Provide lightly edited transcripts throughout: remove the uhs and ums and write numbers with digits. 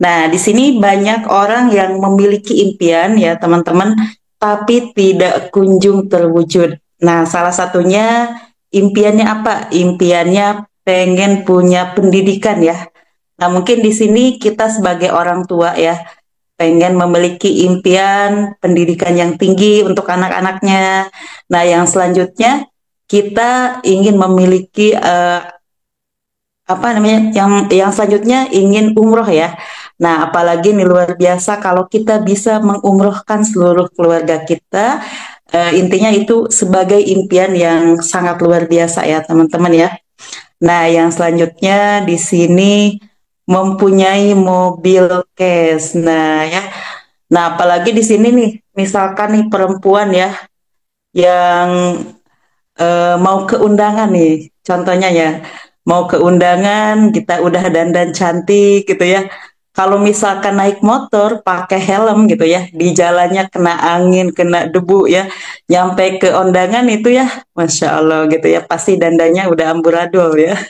Nah, di sini banyak orang yang memiliki impian ya teman-teman, tapi tidak kunjung terwujud. Nah, salah satunya impiannya apa? Impiannya pengen punya pendidikan ya. Nah, mungkin di sini kita sebagai orang tua ya, pengen memiliki impian pendidikan yang tinggi untuk anak-anaknya. Nah, yang selanjutnya kita ingin memiliki apa namanya yang selanjutnya ingin umroh ya. Nah, apalagi nih luar biasa kalau kita bisa mengumrohkan seluruh keluarga kita. Intinya itu sebagai impian yang sangat luar biasa ya teman-teman ya. Nah, yang selanjutnya di sini mempunyai mobil cash. Nah, ya. Nah, apalagi di sini nih, misalkan nih perempuan ya yang mau ke undangan nih, contohnya ya, mau ke undangan, kita udah dandan cantik gitu ya. Kalau misalkan naik motor pakai helm gitu ya, di jalannya kena angin, kena debu ya, nyampe ke undangan itu ya, masya Allah gitu ya, pasti dandannya udah amburadul ya.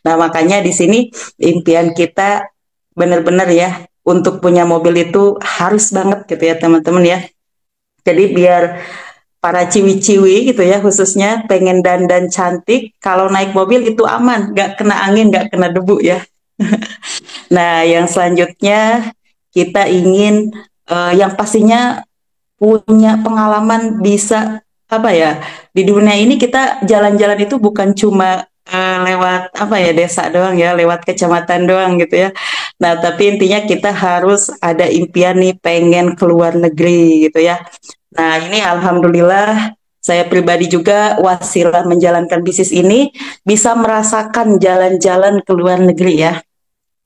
Nah makanya di sini impian kita benar-benar ya, untuk punya mobil itu harus banget gitu ya teman-teman ya. Jadi biar para ciwi-ciwi gitu ya khususnya pengen dandan cantik kalau naik mobil itu aman, nggak kena angin, nggak kena debu ya. Nah yang selanjutnya kita ingin yang pastinya punya pengalaman bisa apa ya, di dunia ini kita jalan-jalan itu bukan cuma lewat apa ya desa doang ya, lewat kecamatan doang gitu ya. Nah tapi intinya kita harus ada impian nih pengen keluar negeri gitu ya. Nah, ini alhamdulillah saya pribadi juga wasilah menjalankan bisnis ini bisa merasakan jalan-jalan ke luar negeri ya.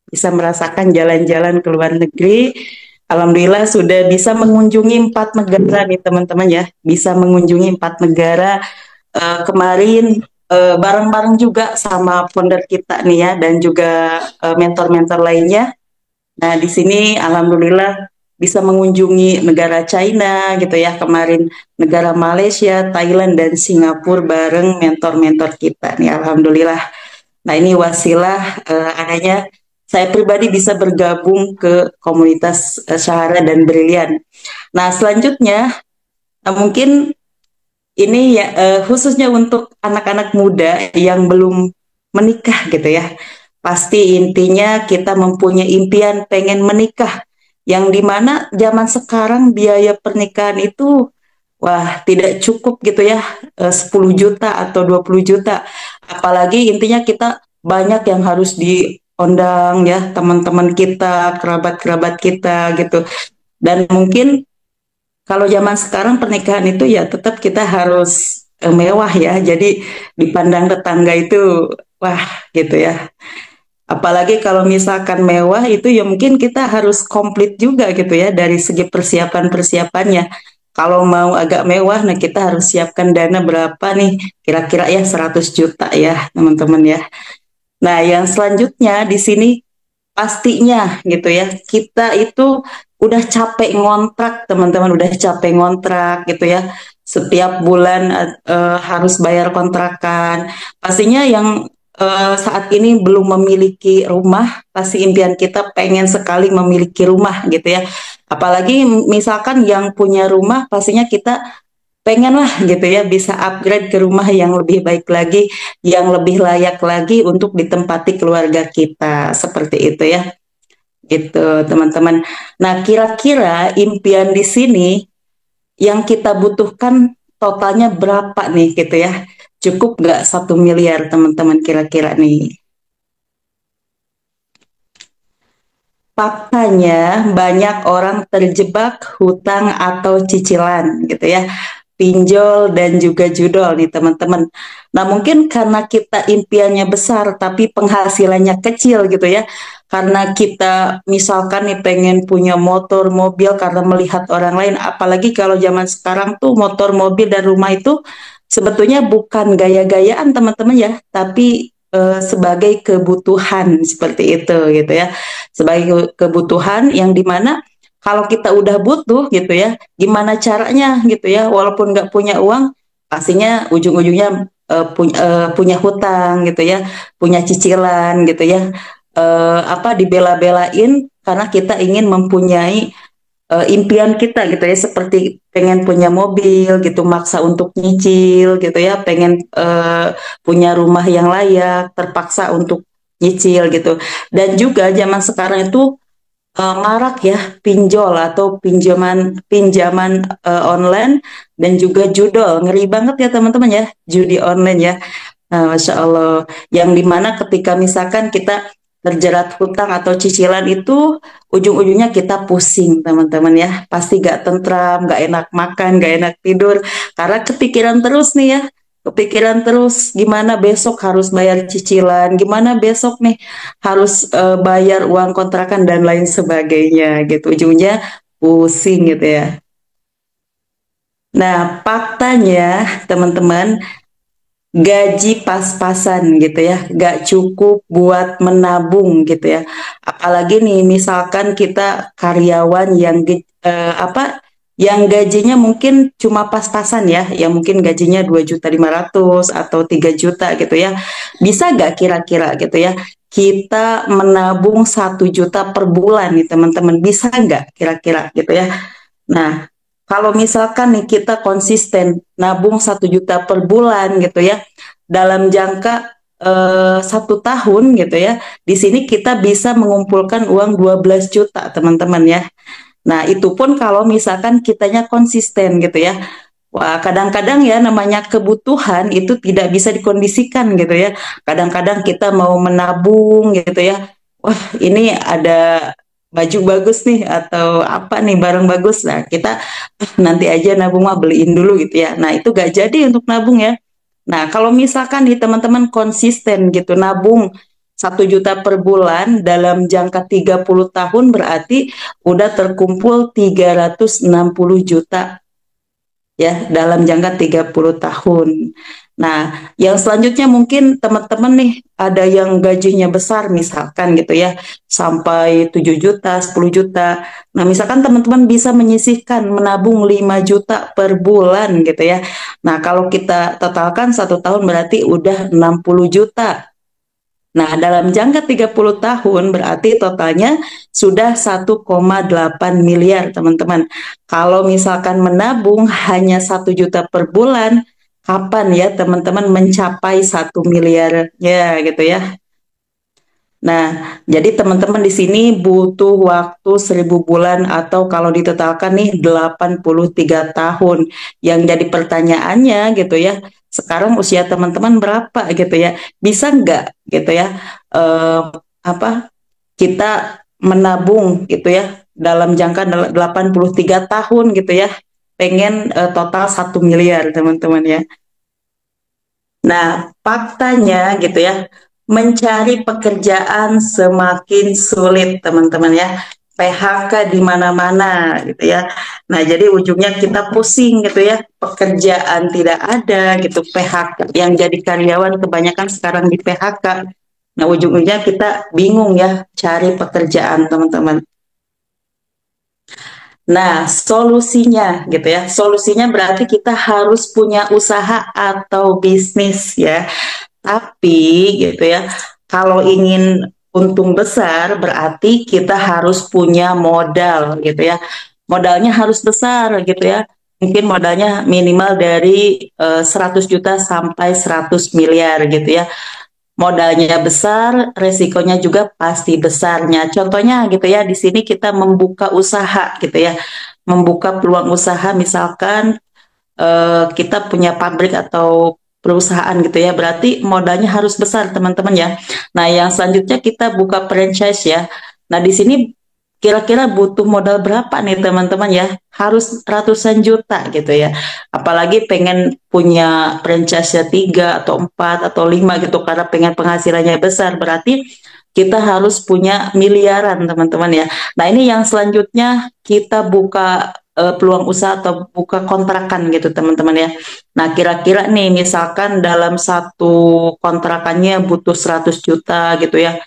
Bisa merasakan jalan-jalan ke luar negeri. Alhamdulillah sudah bisa mengunjungi 4 negara nih teman-teman ya. Bisa mengunjungi 4 negara. Kemarin bareng-bareng juga sama founder kita nih ya dan juga mentor-mentor lainnya. Nah, di sini alhamdulillah bisa mengunjungi negara China gitu ya, kemarin negara Malaysia, Thailand dan Singapura bareng mentor-mentor kita nih alhamdulillah. Nah, ini wasilah adanya saya pribadi bisa bergabung ke komunitas Syahara dan Brilian. Nah, selanjutnya mungkin ini ya khususnya untuk anak-anak muda yang belum menikah gitu ya. Pasti intinya kita mempunyai impian pengen menikah. Yang dimana zaman sekarang biaya pernikahan itu wah tidak cukup gitu ya, 10 juta atau 20 juta. Apalagi intinya kita banyak yang harus diundang ya teman-teman kita, kerabat-kerabat kita gitu. Dan mungkin kalau zaman sekarang pernikahan itu ya tetap kita harus mewah ya. Jadi dipandang tetangga itu wah gitu ya. Apalagi kalau misalkan mewah itu ya mungkin kita harus komplit juga gitu ya dari segi persiapan-persiapannya. Kalau mau agak mewah, nah kita harus siapkan dana berapa nih? Kira-kira ya 100 juta ya teman-teman ya. Nah yang selanjutnya di sini pastinya gitu ya, kita itu udah capek ngontrak, teman-teman udah capek ngontrak gitu ya. Setiap bulan harus bayar kontrakan. Pastinya yang saat ini belum memiliki rumah, pasti impian kita pengen sekali memiliki rumah gitu ya. Apalagi misalkan yang punya rumah, pastinya kita pengen lah gitu ya bisa upgrade ke rumah yang lebih baik lagi, yang lebih layak lagi untuk ditempati keluarga kita. Seperti itu ya. Gitu, teman-teman. Nah, kira-kira impian di sini yang kita butuhkan totalnya berapa nih gitu ya? Cukup nggak 1 miliar, teman-teman, kira-kira nih? Faktanya banyak orang terjebak hutang atau cicilan gitu ya. Pinjol dan juga judol nih teman-teman. Nah mungkin karena kita impiannya besar tapi penghasilannya kecil gitu ya. Karena kita misalkan nih pengen punya motor, mobil karena melihat orang lain. Apalagi kalau zaman sekarang tuh motor, mobil dan rumah itu sebetulnya bukan gaya-gayaan teman-teman ya. Tapi sebagai kebutuhan seperti itu gitu ya, sebagai kebutuhan yang dimana kalau kita udah butuh gitu ya, gimana caranya gitu ya, walaupun nggak punya uang, pastinya ujung-ujungnya punya hutang gitu ya, punya cicilan gitu ya, apa dibela-belain karena kita ingin mempunyai impian kita gitu ya, seperti pengen punya mobil gitu, maksa untuk nyicil gitu ya, pengen punya rumah yang layak, terpaksa untuk nyicil gitu. Dan juga zaman sekarang itu marak ya pinjol atau pinjaman pinjaman online dan juga judol. Ngeri banget ya teman-teman ya, judi online ya. Nah, Masya Allah. Yang dimana ketika misalkan kita terjerat hutang atau cicilan itu, ujung-ujungnya kita pusing teman-teman ya. Pasti gak tentram, gak enak makan, gak enak tidur. Karena kepikiran terus nih ya. Kepikiran terus gimana besok harus bayar cicilan, gimana besok nih harus bayar uang kontrakan dan lain sebagainya gitu. Ujungnya pusing gitu ya. Nah, faktanya teman-teman, gaji pas-pasan gitu ya, gak cukup buat menabung gitu ya. Apalagi nih, misalkan kita karyawan yang yang gajinya mungkin cuma pas-pasan ya, yang mungkin gajinya 2.500.000 atau 3 juta gitu ya. Bisa gak kira-kira gitu ya, kita menabung 1 juta per bulan nih teman-teman, bisa nggak kira-kira gitu ya. Nah, kalau misalkan nih kita konsisten nabung 1 juta per bulan gitu ya, dalam jangka 1 tahun gitu ya, di sini kita bisa mengumpulkan uang 12 juta teman-teman ya. Nah, itu pun kalau misalkan kitanya konsisten gitu ya. Wah, kadang-kadang ya namanya kebutuhan itu tidak bisa dikondisikan gitu ya. Kadang-kadang kita mau menabung gitu ya. Wah, ini ada baju bagus nih atau apa nih barang bagus. Nah, kita nanti aja nabung mah beliin dulu gitu ya. Nah, itu gak jadi untuk nabung ya. Nah, kalau misalkan nih teman-teman konsisten gitu nabung 1 juta per bulan dalam jangka 30 tahun berarti udah terkumpul 360 juta ya dalam jangka 30 tahun. Nah, yang selanjutnya mungkin teman-teman nih ada yang gajinya besar misalkan gitu ya, sampai 7 juta, 10 juta. Nah, misalkan teman-teman bisa menyisihkan menabung 5 juta per bulan gitu ya. Nah, kalau kita totalkan 1 tahun berarti udah 60 juta. Nah, dalam jangka 30 tahun berarti totalnya sudah 1,8 miliar, teman-teman. Kalau misalkan menabung hanya 1 juta per bulan, kapan ya teman-teman mencapai 1 miliar ya gitu ya. Nah, jadi teman-teman di sini butuh waktu 1.000 bulan atau kalau ditotalkan nih 83 tahun. Yang jadi pertanyaannya gitu ya, sekarang usia teman-teman berapa gitu ya? Bisa nggak gitu ya, eh, apa kita menabung gitu ya dalam jangka 83 tahun gitu ya, pengen total 1 miliar teman-teman ya. Nah, faktanya gitu ya, mencari pekerjaan semakin sulit, teman-teman ya. PHK di mana-mana gitu ya. Nah, jadi ujungnya kita pusing gitu ya. Pekerjaan tidak ada gitu, PHK. Yang jadi karyawan kebanyakan sekarang di PHK. Nah, ujung-ujungnya kita bingung ya cari pekerjaan, teman-teman. Nah, solusinya gitu ya. Solusinya berarti kita harus punya usaha atau bisnis ya. Tapi gitu ya, kalau ingin untung besar berarti kita harus punya modal gitu ya. Modalnya harus besar gitu ya. Mungkin modalnya minimal dari 100 juta sampai 100 miliar gitu ya. Modalnya besar, resikonya juga pasti besarnya. Contohnya gitu ya, di sini kita membuka usaha gitu ya. Membuka peluang usaha misalkan kita punya pabrik atau perusahaan gitu ya, berarti modalnya harus besar teman-teman ya. Nah, yang selanjutnya kita buka franchise ya. Nah, di sini kira-kira butuh modal berapa nih teman-teman ya? Harus ratusan juta gitu ya. Apalagi pengen punya franchise 3 atau 4 atau 5 gitu karena pengen penghasilannya besar, berarti kita harus punya miliaran teman-teman ya. Nah, ini yang selanjutnya kita buka peluang usaha atau buka kontrakan gitu teman-teman ya. Nah, kira-kira nih misalkan dalam satu kontrakannya butuh 100 juta gitu ya.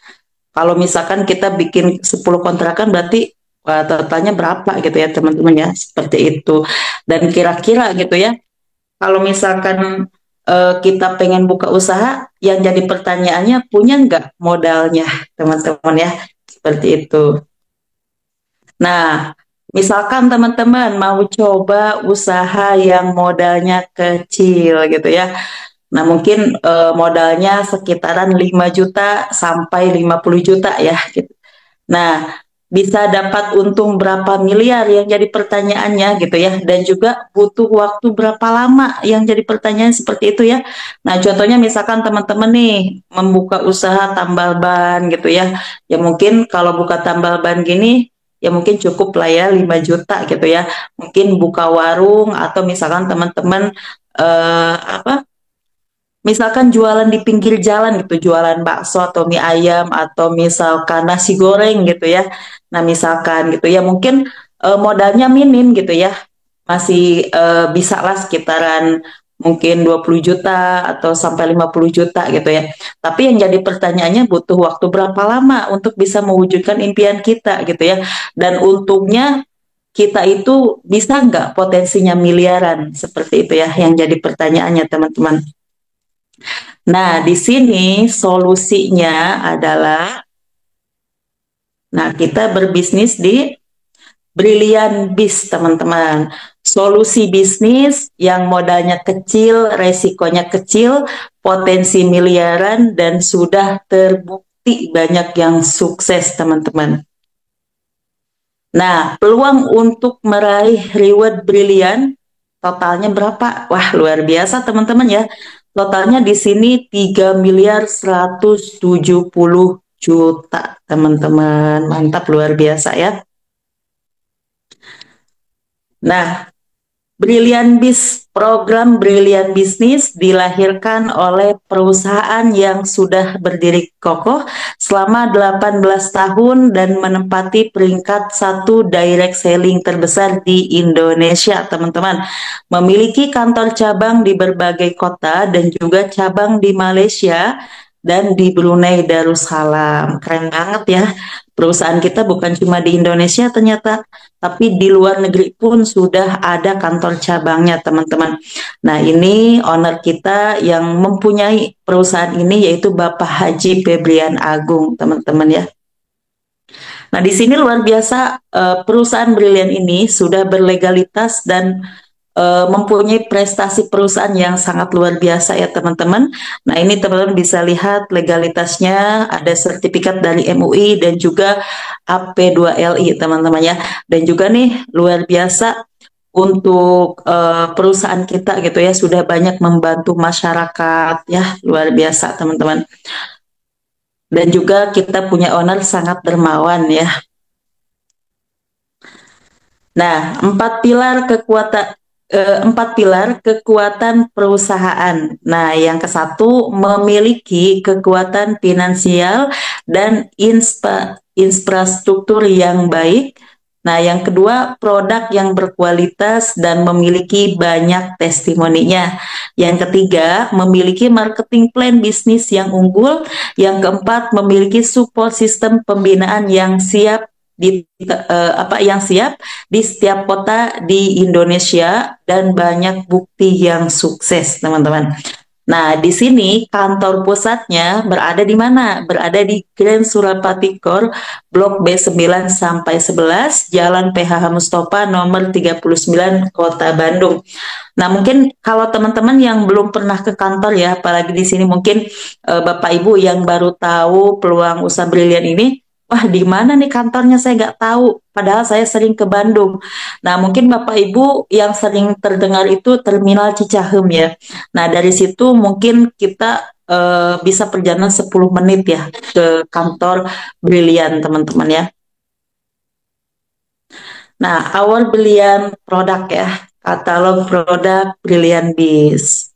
Kalau misalkan kita bikin 10 kontrakan berarti totalnya berapa gitu ya teman-teman ya. Seperti itu. Dan kira-kira gitu ya, kalau misalkan kita pengen buka usaha, yang jadi pertanyaannya punya nggak modalnya teman-teman ya. Seperti itu. Nah, misalkan teman-teman mau coba usaha yang modalnya kecil gitu ya. Nah, mungkin modalnya sekitaran 5 juta sampai 50 juta ya gitu. Nah, bisa dapat untung berapa miliar yang jadi pertanyaannya gitu ya. Dan juga butuh waktu berapa lama yang jadi pertanyaan seperti itu ya. Nah, contohnya misalkan teman-teman nih membuka usaha tambal ban gitu ya. Ya mungkin kalau buka tambal ban gini ya mungkin cukup lah ya 5 juta gitu ya. Mungkin buka warung atau misalkan teman-teman apa misalkan jualan di pinggir jalan gitu, jualan bakso atau mie ayam atau misalkan nasi goreng gitu ya. Nah, misalkan gitu ya mungkin modalnya minim gitu ya. Masih bisa lah sekitaran mungkin 20 juta atau sampai 50 juta gitu ya. Tapi yang jadi pertanyaannya butuh waktu berapa lama untuk bisa mewujudkan impian kita gitu ya. Dan untungnya kita itu bisa nggak potensinya miliaran seperti itu ya yang jadi pertanyaannya teman-teman. Nah, di sini solusinya adalah, nah kita berbisnis di Brilliant Biz, teman-teman. Solusi bisnis yang modalnya kecil, resikonya kecil, potensi miliaran, dan sudah terbukti banyak yang sukses, teman-teman. Nah, peluang untuk meraih reward brilian totalnya berapa? Wah, luar biasa teman-teman ya. Totalnya di sini 3 miliar 170 juta, teman-teman. Mantap, luar biasa ya. Nah, Brilliant Biz, program Brilliant Business dilahirkan oleh perusahaan yang sudah berdiri kokoh selama 18 tahun dan menempati peringkat satu direct selling terbesar di Indonesia, teman-teman. Memiliki kantor cabang di berbagai kota dan juga cabang di Malaysia dan di Brunei Darussalam. Keren banget ya. Perusahaan kita bukan cuma di Indonesia ternyata, tapi di luar negeri pun sudah ada kantor cabangnya, teman-teman. Nah, ini owner kita yang mempunyai perusahaan ini yaitu Bapak Haji Febrian Agung, teman-teman ya. Nah, di sini luar biasa perusahaan Brilian ini sudah berlegalitas dan mempunyai prestasi perusahaan yang sangat luar biasa ya teman-teman. Nah, ini teman-teman bisa lihat legalitasnya, ada sertifikat dari MUI dan juga AP2LI teman-teman ya. Dan juga nih luar biasa untuk perusahaan kita gitu ya, sudah banyak membantu masyarakat ya, luar biasa teman-teman. Dan juga kita punya owner sangat dermawan ya. Nah, empat pilar kekuatan perusahaan. Nah, yang ke satu memiliki kekuatan finansial dan infrastruktur yang baik. Nah, yang kedua produk yang berkualitas dan memiliki banyak testimoninya. Yang ketiga memiliki marketing plan bisnis yang unggul. Yang keempat memiliki support sistem pembinaan yang siap yang siap di setiap kota di Indonesia dan banyak bukti yang sukses, teman-teman. Nah, di sini kantor pusatnya berada di mana? Berada di Grand Surapati Core, Blok B9 sampai 11, Jalan PHH Mustafa nomor 39, Kota Bandung. Nah, mungkin kalau teman-teman yang belum pernah ke kantor ya, apalagi di sini mungkin Bapak Ibu yang baru tahu peluang usaha brilian ini, wah di mana nih kantornya saya nggak tahu, padahal saya sering ke Bandung. Nah, mungkin Bapak Ibu yang sering terdengar itu Terminal Cicahem ya. Nah, dari situ mungkin kita bisa perjalanan 10 menit ya ke kantor Brilian, teman-teman ya. Nah, awal Brilian produk ya, katalog produk Brilian Biz.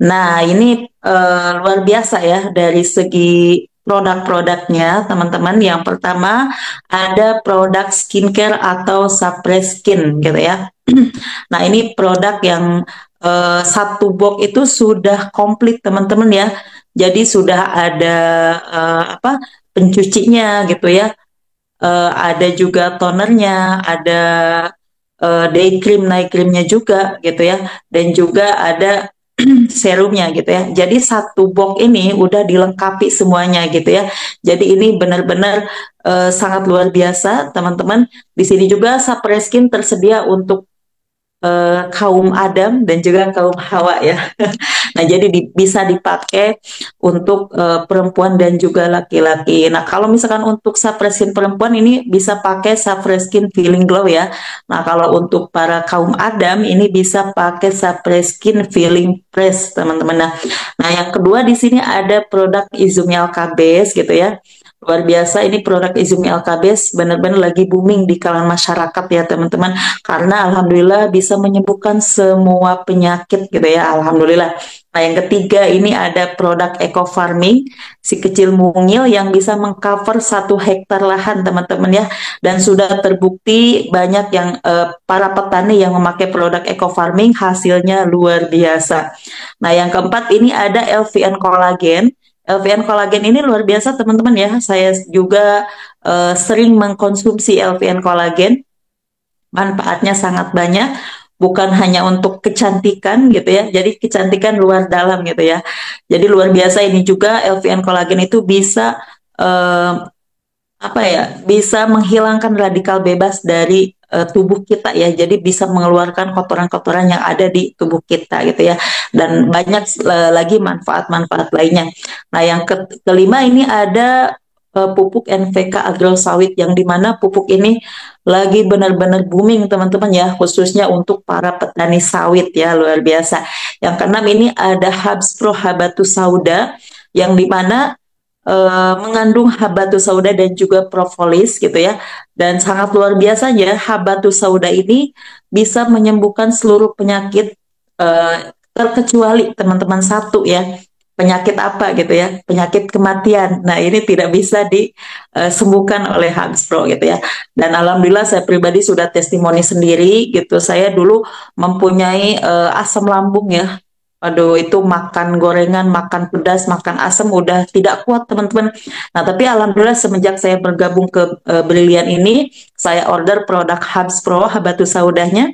Nah, ini luar biasa ya dari segi produk-produknya, teman-teman. Yang pertama ada produk skincare atau suppress skin gitu ya. Nah, ini produk yang satu box itu sudah komplit, teman-teman ya. Jadi sudah ada pencucinya gitu ya. Ada juga tonernya, ada day cream, night creamnya juga gitu ya. Dan juga ada serumnya gitu ya. Jadi satu box ini udah dilengkapi semuanya gitu ya. Jadi ini benar-benar sangat luar biasa teman-teman. Di sini juga Sapreskin tersedia untuk kaum Adam dan juga kaum Hawa ya. Nah, jadi bisa dipakai untuk perempuan dan juga laki-laki. Nah, kalau misalkan untuk Sapreskin perempuan ini bisa pakai Sapreskin Feeling Glow ya. Nah, kalau untuk para kaum Adam ini bisa pakai Sapreskin Feeling Press, teman-teman. Nah, yang kedua di sini ada produk Izumi Alkabes gitu ya. Luar biasa ini produk Izumi Alkabes benar-benar lagi booming di kalangan masyarakat ya teman-teman, karena alhamdulillah bisa menyembuhkan semua penyakit gitu ya, alhamdulillah. Nah, yang ketiga ini ada produk eco farming si kecil mungil yang bisa mengcover 1 hektar lahan teman-teman ya, dan sudah terbukti banyak yang para petani yang memakai produk eco farming hasilnya luar biasa. Nah, yang keempat ini ada LVN Collagen. LVN Collagen ini luar biasa teman-teman ya. Saya juga sering mengkonsumsi LVN Collagen. Manfaatnya sangat banyak, bukan hanya untuk kecantikan gitu ya. Jadi kecantikan luar dalam gitu ya. Jadi luar biasa ini juga LVN Collagen itu bisa eh, apa ya, bisa menghilangkan radikal bebas dari tubuh kita ya, jadi bisa mengeluarkan kotoran-kotoran yang ada di tubuh kita gitu ya, dan banyak lagi manfaat-manfaat lainnya. Nah, yang kelima ini ada pupuk NPK agrosawit, yang dimana pupuk ini lagi benar-benar booming teman-teman ya, khususnya untuk para petani sawit ya, luar biasa. Yang keenam ini ada Habs Pro Habatus Sauda, yang dimana mengandung habatus sauda dan juga propolis gitu ya. Dan sangat luar biasanya habatus sauda ini bisa menyembuhkan seluruh penyakit terkecuali teman-teman satu ya. Penyakit apa gitu ya? Penyakit kematian. Nah, ini tidak bisa disembuhkan oleh Habs Pro gitu ya. Dan alhamdulillah saya pribadi sudah testimoni sendiri gitu. Saya dulu mempunyai asam lambung ya. Aduh, itu makan gorengan, makan pedas, makan asam udah tidak kuat teman-teman. Nah, tapi alhamdulillah semenjak saya bergabung ke Brilian ini, saya order produk Habs Pro, habatus saudanya.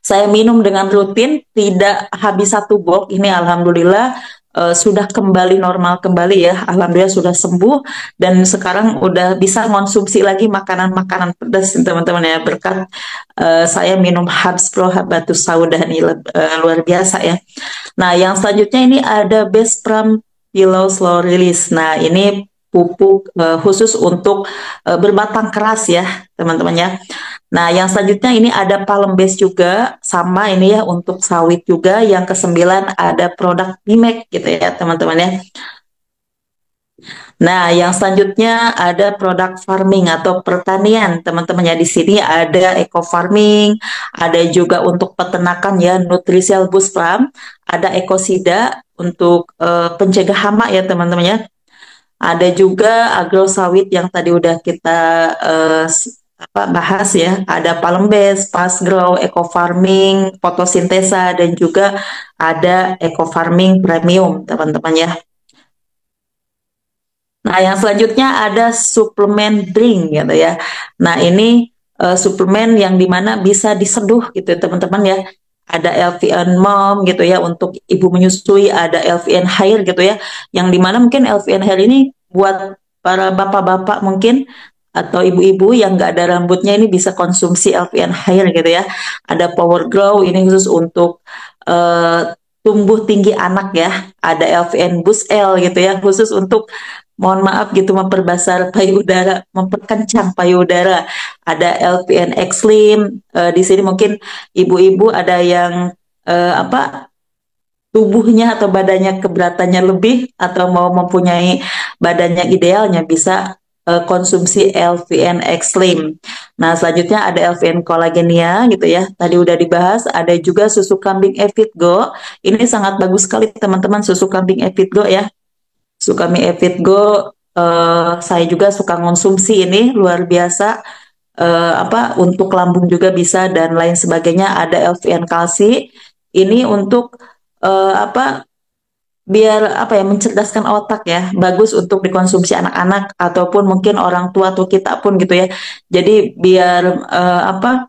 Saya minum dengan rutin, tidak habis 1 box. Ini alhamdulillah sudah kembali normal kembali ya. Alhamdulillah sudah sembuh dan sekarang udah bisa konsumsi lagi makanan-makanan pedas teman-teman ya, berkat saya minum Habs Pro Habatus Sauda ini luar biasa ya. Nah, yang selanjutnya ini ada Best Pram Pillow Slow Release. Nah, ini pupuk khusus untuk berbatang keras ya, teman-teman ya. Nah, yang selanjutnya ini ada Palm Base juga, sama ini ya untuk sawit juga. Yang kesembilan ada produk Bimek gitu ya, teman-teman ya. Nah, yang selanjutnya ada produk farming atau pertanian, teman-teman ya. Di sini ada eco farming, ada juga untuk peternakan ya, Nutrisial Boost Farm, ada ekosida untuk pencegah hama ya, teman-teman ya. Ada juga agro sawit yang tadi udah kita bahas ya. Ada palm base, fast grow, eco farming, fotosintesa, dan juga ada eco farming premium, teman-teman ya. Nah, yang selanjutnya ada suplemen drink gitu ya. Nah, ini suplemen yang dimana bisa diseduh gitu teman-teman ya. Ada LVN Mom gitu ya untuk ibu menyusui, ada LVN Hair gitu ya. Yang dimana mungkin LVN Hair ini buat para bapak-bapak mungkin atau ibu-ibu yang nggak ada rambutnya, ini bisa konsumsi LVN Hair gitu ya. Ada Power Grow, ini khusus untuk tumbuh tinggi anak ya. Ada LVN Boost L gitu ya, khusus untuk mohon maaf gitu memperbesar payudara, memperkencang payudara. Ada LVN X Slim. Di sini mungkin ibu-ibu ada yang apa, tubuhnya atau badannya keberatannya lebih atau mau mempunyai badannya idealnya, bisa konsumsi LVN X Slim. Nah, selanjutnya ada LVN Collagenia gitu ya. Tadi udah dibahas, ada juga susu kambing Evit Go. Ini sangat bagus sekali teman-teman, susu kambing Evit Go ya. Sukami Evit Go, saya juga suka konsumsi ini, luar biasa. Apa untuk lambung juga bisa dan lain sebagainya. Ada LVN Kalsi, ini untuk apa, biar apa ya, mencerdaskan otak ya, bagus untuk dikonsumsi anak-anak ataupun mungkin orang tua atau kita pun gitu ya. Jadi biar apa,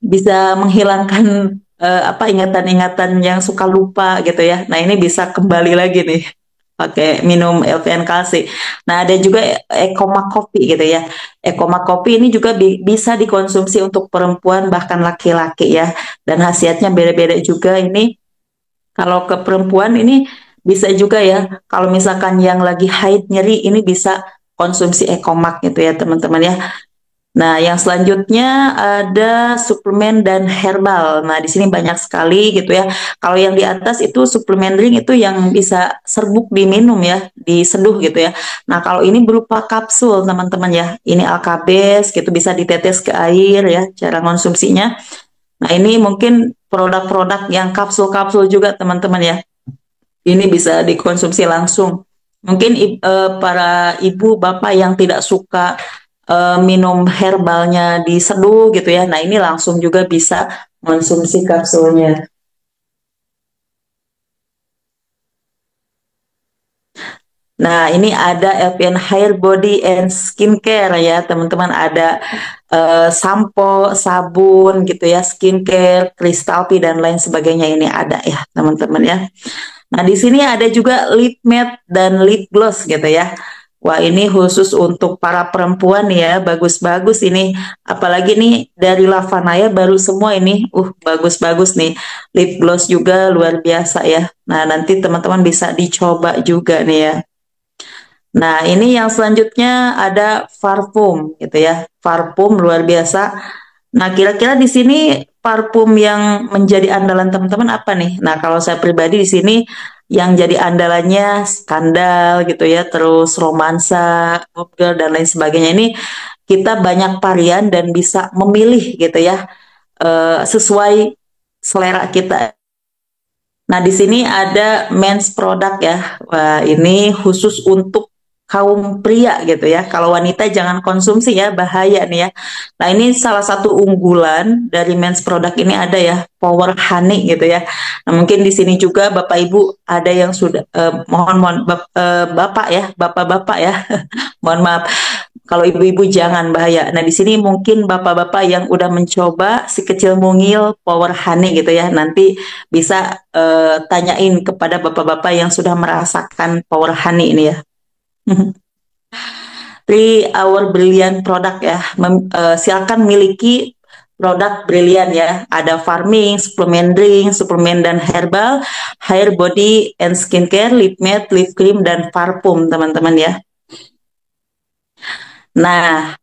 bisa menghilangkan apa ingatan-ingatan yang suka lupa gitu ya. Nah, ini bisa kembali lagi nih pakai minum LPN kalsi. Nah, ada juga Ekoma Kopi gitu ya. Ekoma Kopi ini juga bisa dikonsumsi untuk perempuan bahkan laki-laki ya. Dan khasiatnya beda-beda juga ini. Kalau ke perempuan ini bisa juga ya. Kalau misalkan yang lagi haid nyeri ini bisa konsumsi Ekomak gitu ya teman-teman ya. Nah, yang selanjutnya ada suplemen dan herbal. Nah, di sini banyak sekali gitu ya. Kalau yang di atas itu suplemen drink itu yang bisa serbuk diminum ya, diseduh gitu ya. Nah, kalau ini berupa kapsul teman-teman ya. Ini Alkabes gitu bisa ditetes ke air ya, cara konsumsinya. Nah, ini mungkin produk-produk yang kapsul-kapsul juga teman-teman ya. Ini bisa dikonsumsi langsung. Mungkin para ibu bapak yang tidak suka minum herbalnya diseduh gitu ya. Nah, ini langsung juga bisa konsumsi kapsulnya. Nah, ini ada LPN Hair Body and Skincare ya, teman-teman. Ada sampo, sabun gitu ya, skincare, kristal dan lain sebagainya ini ada ya, teman-teman ya. Nah, di sini ada juga lip matte dan lip gloss gitu ya. Wah, ini khusus untuk para perempuan ya, bagus-bagus ini. Apalagi nih dari Lavanaya baru semua ini. Bagus-bagus nih. Lip gloss juga luar biasa ya. Nah, nanti teman-teman bisa dicoba juga nih ya. Nah, ini yang selanjutnya ada parfum gitu ya. Parfum luar biasa. Nah, kira-kira di sini parfum yang menjadi andalan teman-teman apa nih? Nah, kalau saya pribadi di sini yang jadi andalannya skandal gitu ya, terus romansa, pop girl dan lain sebagainya. Ini kita banyak varian dan bisa memilih gitu ya, sesuai selera kita. Nah, di sini ada men's product ya. Wah, ini khusus untuk kaum pria gitu ya. Kalau wanita jangan konsumsi ya, bahaya nih ya. Nah, ini salah satu unggulan dari men's product ini ada ya, Power Honey gitu ya. Nah, mungkin di sini juga Bapak Ibu ada yang sudah Bapak ya, Bapak-bapak ya. Mohon maaf. Kalau ibu-ibu jangan bahaya. Nah, di sini mungkin bapak-bapak yang udah mencoba si kecil mungil Power Honey gitu ya. Nanti bisa tanyain kepada bapak-bapak yang sudah merasakan Power Honey ini ya. Three Hour Brilliant produk ya. Silakan miliki produk Brilliant ya. Ada farming, suplemen drink, suplemen dan herbal, hair body and skincare, lip matte, lip cream dan parfum teman-teman ya. Nah,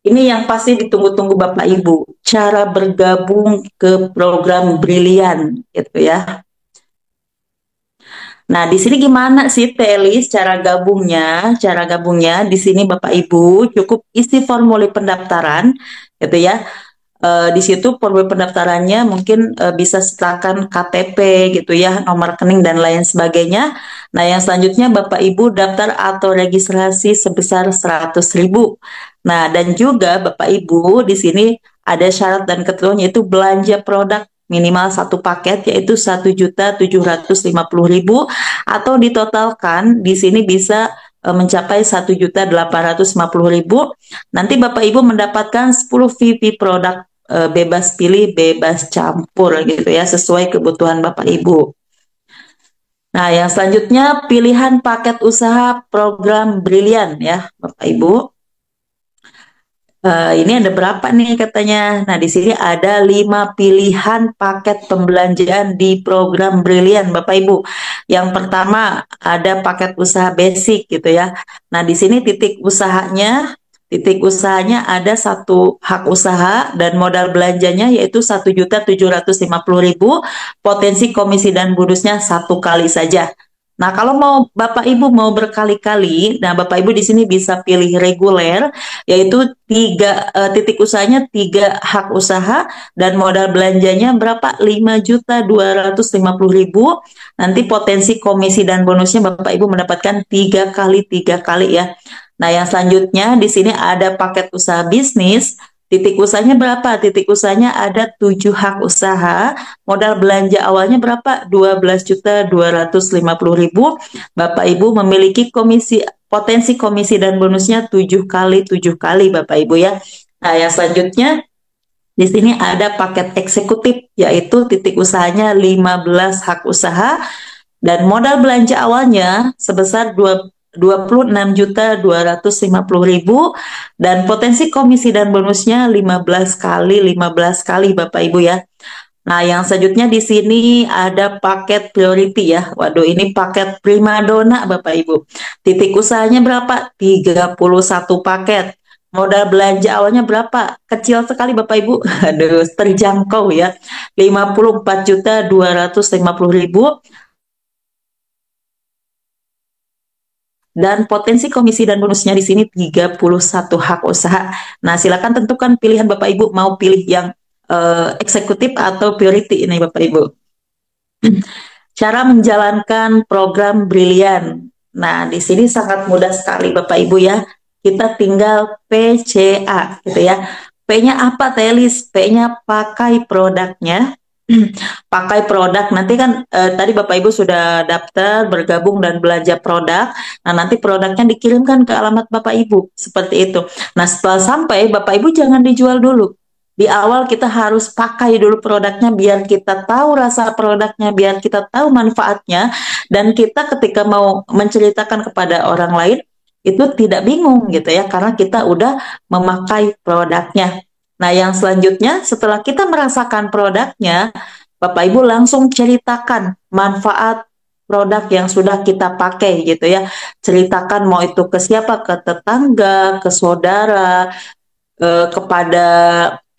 ini yang pasti ditunggu-tunggu Bapak Ibu, cara bergabung ke program Brilian gitu ya. Nah, di sini gimana sih Telis cara gabungnya? Cara gabungnya di sini Bapak Ibu cukup isi formulir pendaftaran gitu ya. Di situ formulir pendaftarannya mungkin bisa sertakan KTP gitu ya, nomor rekening dan lain sebagainya. Nah, yang selanjutnya Bapak Ibu daftar atau registrasi sebesar 100.000. Nah, dan juga Bapak Ibu di sini ada syarat dan ketentuan yaitu belanja produk minimal satu paket yaitu 1.750.000 atau ditotalkan di sini bisa mencapai 1.850.000. Nanti Bapak Ibu mendapatkan 10 VP produk bebas pilih, bebas campur gitu ya, sesuai kebutuhan Bapak Ibu. Nah, yang selanjutnya pilihan paket usaha program Brilian ya, Bapak Ibu. Ini ada berapa nih katanya? Nah, di sini ada 5 pilihan paket pembelanjaan di program Brilian, Bapak Ibu. Yang pertama ada paket usaha basic gitu ya. Nah, di sini titik usahanya ada satu hak usaha dan modal belanjanya yaitu 1.750.000, potensi komisi dan bonusnya satu kali saja. Nah, kalau mau Bapak Ibu mau berkali-kali, nah Bapak Ibu di sini bisa pilih reguler, yaitu titik usahanya 3 hak usaha dan modal belanjanya berapa? 5.250.000. Nanti potensi komisi dan bonusnya Bapak Ibu mendapatkan 3 kali ya. Nah, yang selanjutnya di sini ada paket usaha bisnis. Titik usahanya berapa? Titik usahanya ada 7 hak usaha. Modal belanja awalnya berapa? 12.250.000. Bapak Ibu memiliki potensi komisi dan bonusnya 7 kali 7 kali Bapak Ibu ya. Nah, yang selanjutnya Di sini ada paket eksekutif, yaitu titik usahanya 15 hak usaha dan modal belanja awalnya sebesar 26.250.000 dan potensi komisi dan bonusnya 15 kali 15 kali Bapak Ibu ya. Nah, yang selanjutnya di sini ada paket priority ya. Waduh, ini paket primadona Bapak Ibu. Titik usahanya berapa? 31 paket. Modal belanja awalnya berapa? Kecil sekali Bapak Ibu. Aduh, terjangkau ya. 54.250.000 dan potensi komisi dan bonusnya di sini 31 hak usaha. Nah, silakan tentukan pilihan Bapak Ibu mau pilih yang eksekutif atau priority ini Bapak Ibu. Cara menjalankan program Brilian. Nah, di sini sangat mudah sekali Bapak Ibu ya. Kita tinggal PCA gitu ya. P-nya apa Telis? P-nya pakai produknya. Pakai produk. Nanti kan tadi Bapak Ibu sudah daftar, bergabung dan belanja produk. Nah, nanti produknya dikirimkan ke alamat Bapak Ibu seperti itu. Nah, setelah sampai Bapak Ibu jangan dijual dulu. Di awal kita harus pakai dulu produknya biar kita tahu rasa produknya, biar kita tahu manfaatnya, dan kita ketika mau menceritakan kepada orang lain itu tidak bingung gitu ya, karena kita udah memakai produknya. Nah, yang selanjutnya setelah kita merasakan produknya, Bapak Ibu langsung ceritakan manfaat produk yang sudah kita pakai gitu ya. Ceritakan mau itu ke siapa, ke tetangga, ke saudara, kepada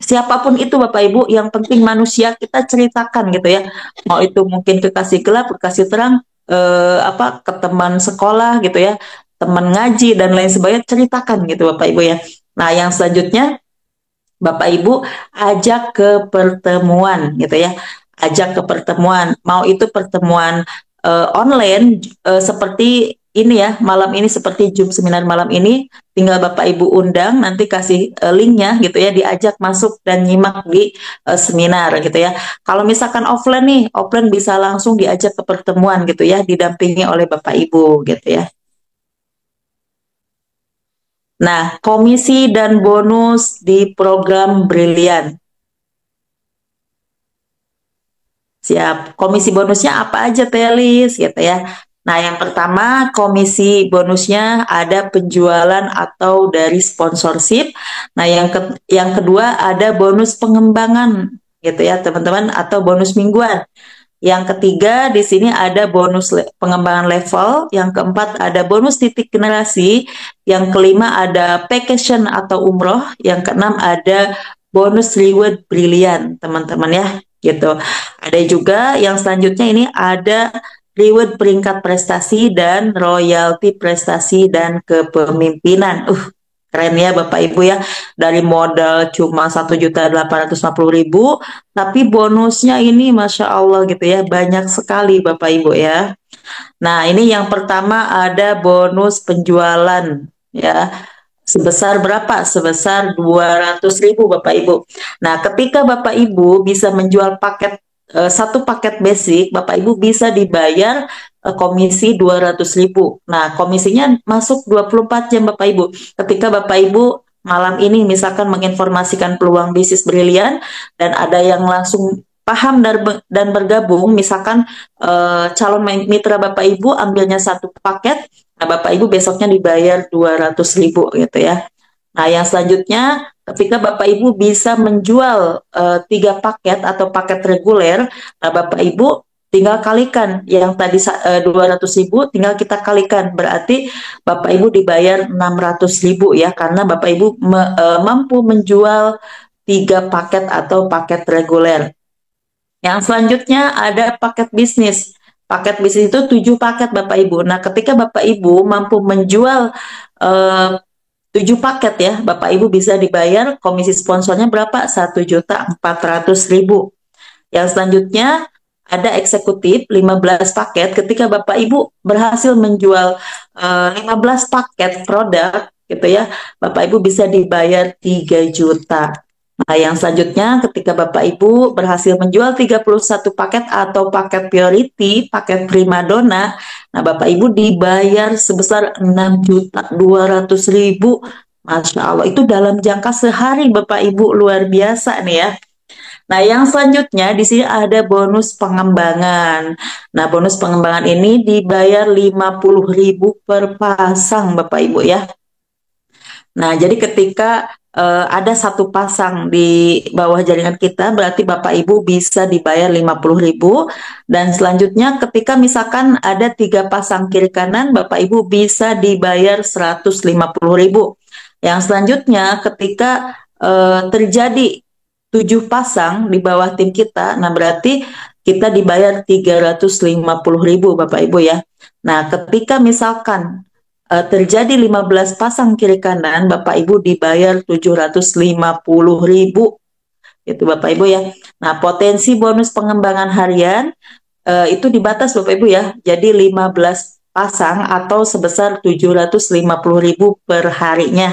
siapapun itu Bapak Ibu, yang penting manusia kita ceritakan gitu ya. Mau itu mungkin kekasih gelap, kekasih terang, ke teman sekolah gitu ya, teman ngaji dan lain sebagainya, ceritakan gitu Bapak Ibu ya. Nah, yang selanjutnya Bapak Ibu ajak ke pertemuan gitu ya. Ajak ke pertemuan. Mau itu pertemuan online seperti ini ya, malam ini seperti Zoom seminar malam ini, tinggal Bapak Ibu undang, nanti kasih linknya gitu ya, diajak masuk dan nyimak di seminar gitu ya. Kalau misalkan offline nih, offline bisa langsung diajak ke pertemuan gitu ya, didampingi oleh Bapak Ibu gitu ya. Nah, komisi dan bonus di program Brilian. Siap. Komisi bonusnya apa aja, Telis, gitu ya. Nah, yang pertama, komisi bonusnya ada penjualan atau dari sponsorship. Nah, yang kedua ada bonus pengembangan, gitu ya, teman-teman, atau bonus mingguan. Yang ketiga, di sini ada bonus pengembangan level. Yang keempat, ada bonus titik generasi. Yang kelima, ada vacation atau umroh. Yang keenam, ada bonus reward brilian, teman-teman ya, gitu. Ada juga yang selanjutnya ini ada reward peringkat prestasi dan royalti prestasi dan kepemimpinan. Keren ya Bapak Ibu ya, dari modal cuma 1.850.000, tapi bonusnya ini Masya Allah gitu ya, banyak sekali Bapak Ibu ya. Nah, ini yang pertama ada bonus penjualan ya. Sebesar berapa? Sebesar 200.000 Bapak Ibu. Nah, ketika Bapak Ibu bisa menjual satu paket basic, Bapak Ibu bisa dibayar komisi 200.000. Nah, komisinya masuk 24 jam Bapak Ibu. Ketika Bapak Ibu malam ini misalkan menginformasikan peluang bisnis brilian dan ada yang langsung paham dan bergabung, misalkan calon mitra Bapak Ibu ambilnya satu paket, nah Bapak Ibu besoknya dibayar 200.000 gitu ya. Nah, yang selanjutnya ketika Bapak Ibu bisa menjual 3 paket atau paket reguler, nah Bapak Ibu tinggal kalikan yang tadi 200.000, tinggal kita kalikan, berarti Bapak Ibu dibayar 600.000 ya, karena Bapak Ibu mampu menjual 3 paket atau paket reguler. Yang selanjutnya ada paket bisnis. Paket bisnis itu 7 paket Bapak Ibu. Nah, ketika Bapak Ibu mampu menjual 7 paket ya, Bapak Ibu bisa dibayar komisi sponsornya berapa? 1.400.000. Yang selanjutnya ada eksekutif 15 paket. Ketika Bapak Ibu berhasil menjual 15 paket produk gitu ya, Bapak Ibu bisa dibayar 3 juta. Nah, yang selanjutnya ketika Bapak Ibu berhasil menjual 31 paket atau paket priority, paket primadona, nah Bapak Ibu dibayar sebesar 6.200.000 Masya Allah, itu dalam jangka sehari Bapak Ibu, luar biasa nih ya. Nah, yang selanjutnya di sini ada bonus pengembangan. Nah, bonus pengembangan ini dibayar 50.000 per pasang Bapak Ibu ya. Nah, jadi ketika ada satu pasang di bawah jaringan kita, berarti Bapak Ibu bisa dibayar 50.000. Dan selanjutnya ketika misalkan ada 3 pasang kiri kanan, Bapak Ibu bisa dibayar 150.000. Yang selanjutnya ketika terjadi 7 pasang di bawah tim kita, nah berarti kita dibayar 350.000 Bapak Ibu ya. Nah, ketika misalkan terjadi 15 pasang kiri kanan, Bapak Ibu dibayar 750.000. Itu Bapak Ibu ya. Nah, potensi bonus pengembangan harian itu dibatas Bapak Ibu ya. Jadi 15 pasang atau sebesar 750.000 per harinya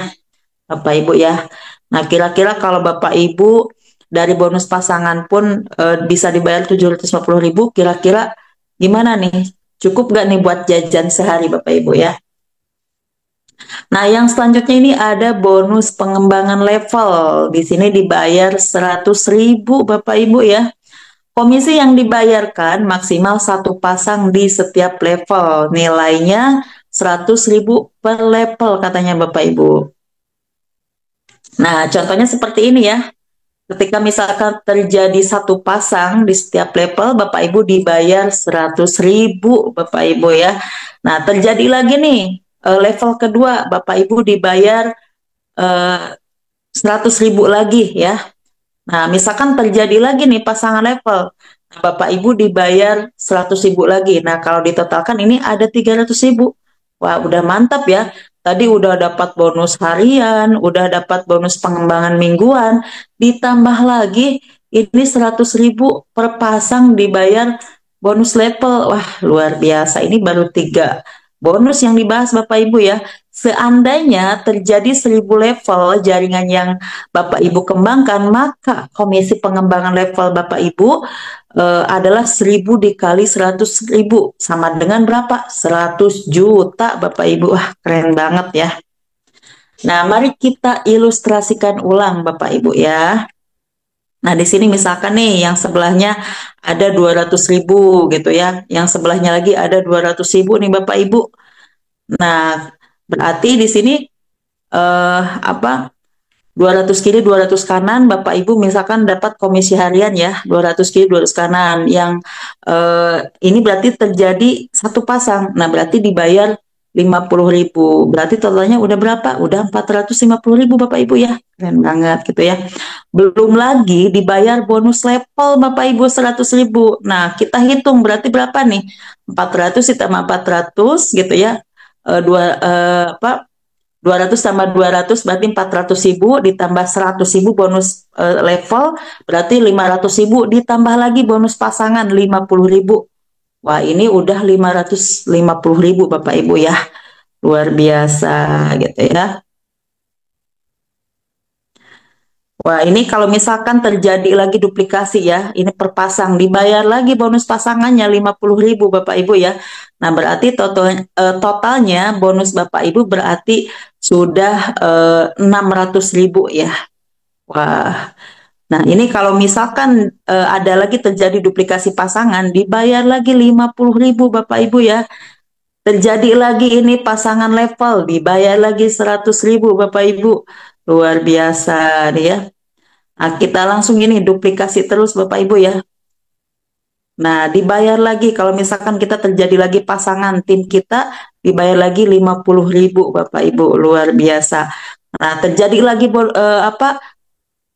Bapak Ibu ya. Nah, kira-kira kalau Bapak Ibu dari bonus pasangan pun bisa dibayar 750.000, kira-kira gimana nih? Cukup gak nih buat jajan sehari Bapak Ibu ya? Nah, yang selanjutnya ini ada bonus pengembangan level. Di sini dibayar 100.000 Bapak Ibu ya. Komisi yang dibayarkan maksimal satu pasang di setiap level. Nilainya 100.000 per level katanya Bapak Ibu. Nah, contohnya seperti ini ya. Ketika misalkan terjadi satu pasang di setiap level, Bapak Ibu dibayar 100.000 Bapak Ibu ya. Nah, terjadi lagi nih level kedua, Bapak Ibu dibayar 100.000 lagi ya. Nah, misalkan terjadi lagi nih pasangan level, nah, Bapak Ibu dibayar 100.000 lagi. Nah, kalau ditotalkan ini ada 300.000. Wah, udah mantap ya. Tadi udah dapat bonus harian, udah dapat bonus pengembangan mingguan, ditambah lagi ini 100.000 per pasang dibayar bonus level. Wah, luar biasa. Ini baru 3 bonus yang dibahas Bapak Ibu ya. Seandainya terjadi 1.000 level jaringan yang Bapak Ibu kembangkan, maka komisi pengembangan level Bapak Ibu adalah 1.000 dikali 100.000 sama dengan berapa? 100 juta Bapak Ibu. Wah, keren banget ya. Nah, mari kita ilustrasikan ulang Bapak Ibu ya. Nah, di sini misalkan nih yang sebelahnya ada 200.000 gitu ya. Yang sebelahnya lagi ada 200.000 nih Bapak Ibu. Nah, berarti di sini apa? 200 kiri 200 kanan, Bapak Ibu misalkan dapat komisi harian ya 200 kiri 200 kanan, yang ini berarti terjadi satu pasang. Nah, berarti dibayar 50.000, berarti totalnya udah berapa? Udah 450.000 Bapak Ibu ya. Keren banget gitu ya. Belum lagi dibayar bonus level Bapak Ibu 100.000. Nah, kita hitung berarti berapa nih? 400 ditambah 400 gitu ya. Dua apa 200 tambah 200 berarti 400.000, ditambah 100.000 bonus level berarti 500.000, ditambah lagi bonus pasangan 50.000. Wah, ini udah 550.000 Bapak Ibu ya. Luar biasa gitu ya. Wah, ini kalau misalkan terjadi lagi duplikasi ya, ini per pasang dibayar lagi bonus pasangannya 50.000 Bapak Ibu ya. Nah, berarti totalnya bonus Bapak Ibu berarti sudah 600.000 ya. Wah, nah ini kalau misalkan ada lagi terjadi duplikasi pasangan, dibayar lagi 50.000 Bapak Ibu ya. Terjadi lagi ini pasangan level, dibayar lagi 100.000 Bapak Ibu. Luar biasa nih ya. Nah, kita langsung ini duplikasi terus Bapak Ibu ya. Nah, dibayar lagi kalau misalkan kita terjadi lagi pasangan tim kita, dibayar lagi 50.000 Bapak Ibu. Luar biasa. Nah, terjadi lagi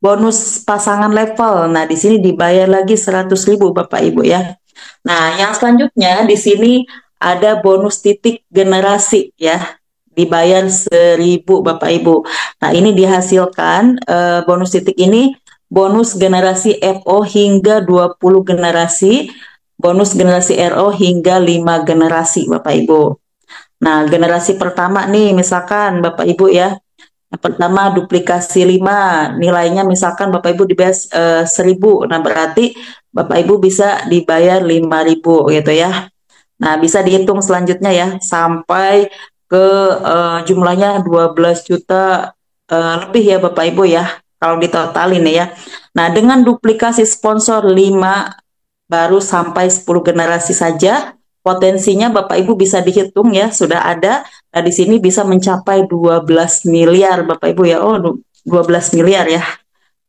bonus pasangan level. Nah, di sini dibayar lagi 100.000 Bapak Ibu ya. Nah, yang selanjutnya di sini ada bonus titik generasi ya. Dibayar 1.000 Bapak Ibu. Nah, ini dihasilkan bonus titik ini bonus generasi FO hingga 20 generasi, bonus generasi RO hingga 5 generasi Bapak Ibu. Nah, generasi pertama nih misalkan Bapak Ibu ya. Yang pertama duplikasi 5, nilainya misalkan Bapak Ibu dibayar 1.000. Nah, berarti Bapak Ibu bisa dibayar 5.000 gitu ya. Nah, bisa dihitung selanjutnya ya sampai ke jumlahnya 12 juta lebih ya Bapak Ibu ya, kalau ditotalin ya. Nah, dengan duplikasi sponsor 5 baru sampai 10 generasi saja, potensinya Bapak Ibu bisa dihitung ya, sudah ada. Nah, di sini bisa mencapai 12 miliar Bapak Ibu ya. Oh, 12 miliar ya.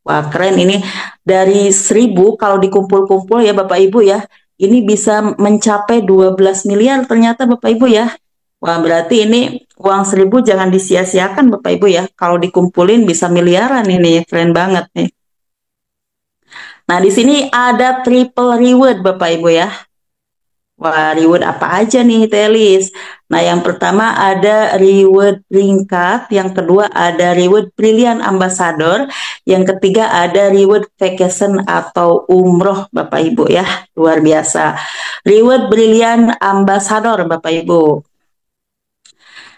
Wah, keren ini. Dari 1.000 kalau dikumpul-kumpul ya Bapak Ibu ya, ini bisa mencapai 12 miliar ternyata Bapak Ibu ya. Wah, berarti ini uang 1.000 jangan disia-siakan Bapak Ibu ya. Kalau dikumpulin bisa miliaran ini, keren banget nih. Nah, di sini ada triple reward Bapak Ibu ya. Wah, reward apa aja nih, Telis? Nah, yang pertama ada reward ringkat, yang kedua ada reward brilliant ambassador, yang ketiga ada reward vacation atau umroh, Bapak Ibu ya. Luar biasa. Reward brilliant ambassador, Bapak Ibu.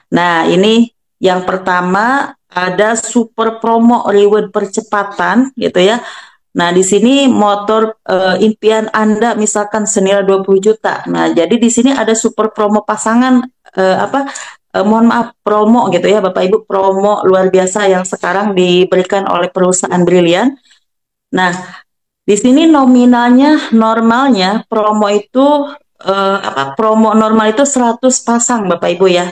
Nah, ini yang pertama ada super promo reward percepatan gitu ya. Nah, di sini motor impian Anda misalkan senilai 20 juta. Nah, jadi di sini ada super promo pasangan mohon maaf promo gitu ya Bapak Ibu, promo luar biasa yang sekarang diberikan oleh perusahaan Brilian. Nah, di sini nominalnya normalnya promo itu promo normal itu 100 pasang Bapak Ibu ya.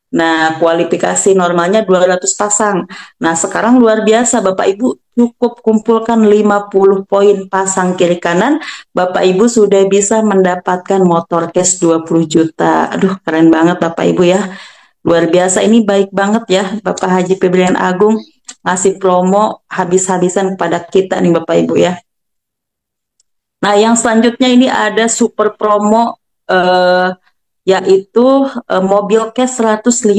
Nah, kualifikasi normalnya 200 pasang. Nah, sekarang luar biasa Bapak Ibu, cukup kumpulkan 50 poin pasang kiri kanan, Bapak Ibu sudah bisa mendapatkan motor cash 20 juta. Aduh, keren banget Bapak Ibu ya. Luar biasa, ini baik banget ya Bapak Haji Febrian Agung ngasih promo habis-habisan kepada kita nih Bapak Ibu ya. Nah, yang selanjutnya ini ada super promo yaitu mobil cash 150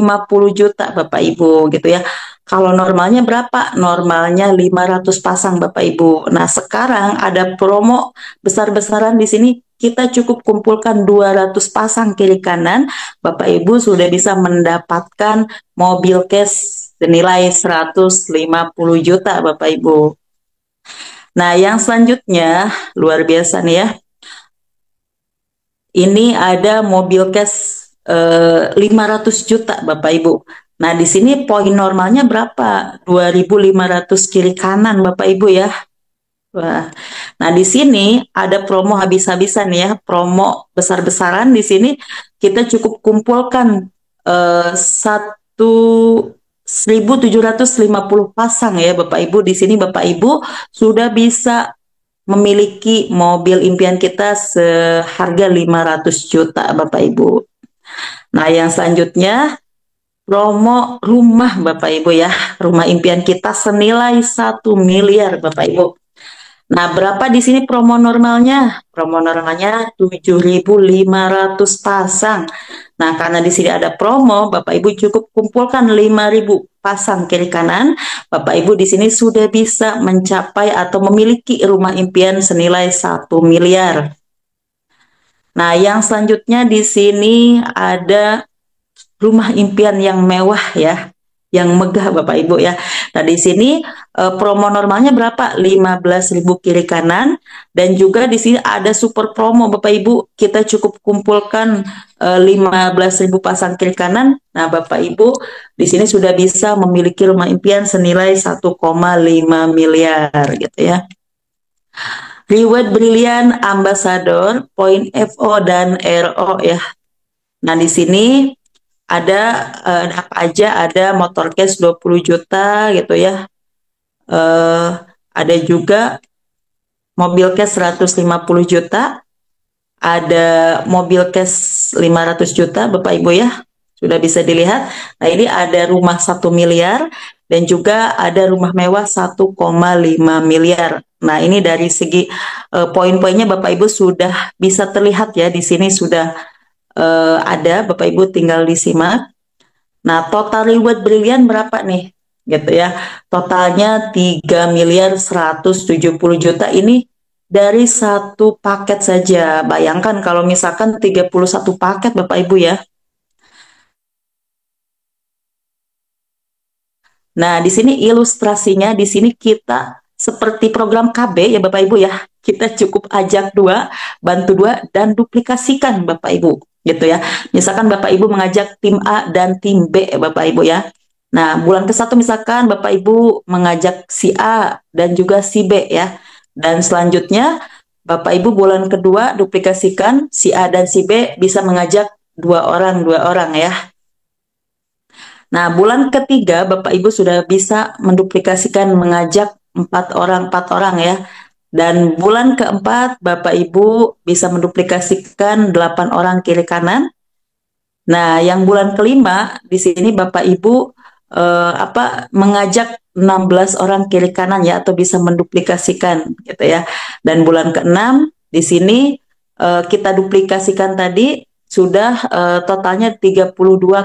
juta Bapak Ibu gitu ya. Kalau normalnya berapa? Normalnya 500 pasang Bapak Ibu. Nah, sekarang ada promo besar-besaran di sini. Kita cukup kumpulkan 200 pasang kiri kanan, Bapak Ibu sudah bisa mendapatkan mobil cash senilai 150 juta Bapak Ibu. Nah, yang selanjutnya luar biasa nih ya. Ini ada mobil cash 500 juta Bapak Ibu. Nah, di sini poin normalnya berapa? 2.500 kiri kanan Bapak Ibu ya. Wah. Nah, di sini ada promo habis-habisan ya, promo besar-besaran di sini kita cukup kumpulkan 1.750 pasang ya Bapak Ibu. Di sini Bapak Ibu sudah bisa memiliki mobil impian kita seharga 500 juta Bapak Ibu. Nah, yang selanjutnya promo rumah Bapak Ibu ya. Rumah impian kita senilai 1 miliar Bapak Ibu. Nah, berapa di sini promo normalnya? Promo normalnya 7.500 pasang. Nah, karena di sini ada promo, Bapak Ibu cukup kumpulkan 5.000 pasang kiri kanan. Bapak Ibu di sini sudah bisa mencapai atau memiliki rumah impian senilai 1 miliar. Nah, yang selanjutnya di sini ada rumah impian yang mewah ya, yang megah Bapak Ibu ya. Nah, di sini promo normalnya berapa? 15.000 kiri kanan, dan juga di sini ada super promo Bapak Ibu. Kita cukup kumpulkan 15.000 pasang kiri kanan. Nah, Bapak Ibu di sini sudah bisa memiliki rumah impian senilai 1,5 miliar gitu ya. Reward Brilliant Ambassador, poin FO dan RO ya. Nah, di sini ada apa aja, ada motor cash 20 juta gitu ya. Ada juga mobil cash 150 juta, ada mobil cash 500 juta Bapak Ibu ya. Sudah bisa dilihat. Nah, ini ada rumah 1 miliar dan juga ada rumah mewah 1,5 miliar. Nah, ini dari segi poin-poinnya Bapak Ibu sudah bisa terlihat ya, di sini sudah ada, Bapak Ibu tinggal disimak. Nah, total reward Brilian berapa nih? Gitu ya. Totalnya 3.170 juta, ini dari satu paket saja. Bayangkan kalau misalkan 31 paket Bapak Ibu ya. Nah, di sini ilustrasinya, di sini kita seperti program KB ya Bapak Ibu ya. Kita cukup ajak dua, bantu dua, dan duplikasikan Bapak Ibu gitu ya. Misalkan Bapak Ibu mengajak tim A dan tim B Bapak Ibu ya. Nah, bulan ke-1 misalkan Bapak Ibu mengajak si A dan juga si B ya. Dan selanjutnya Bapak Ibu bulan kedua duplikasikan si A dan si B bisa mengajak dua orang ya. Nah, bulan ketiga Bapak Ibu sudah bisa menduplikasikan mengajak empat orang ya. Dan bulan keempat Bapak Ibu bisa menduplikasikan 8 orang kiri kanan. Nah, yang bulan kelima di sini Bapak Ibu mengajak 16 orang kiri kanan ya atau bisa menduplikasikan gitu ya. Dan bulan keenam di sini kita duplikasikan tadi sudah totalnya 32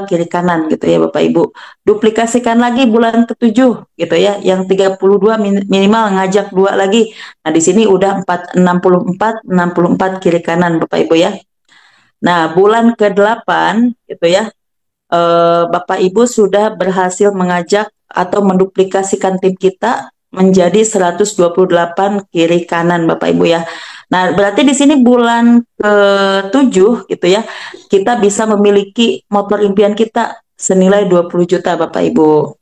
kiri kanan gitu ya Bapak Ibu. Duplikasikan lagi bulan ketujuh gitu ya. Yang 32 minimal ngajak dua lagi. Nah, di sini udah 64 kiri kanan Bapak Ibu ya. Nah, bulan ke-8 gitu ya, Bapak Ibu sudah berhasil mengajak atau menduplikasikan tim kita menjadi 128 kiri kanan Bapak Ibu ya. Nah, berarti di sini bulan ke-7 gitu ya, kita bisa memiliki motor impian kita senilai 20 juta Bapak Ibu.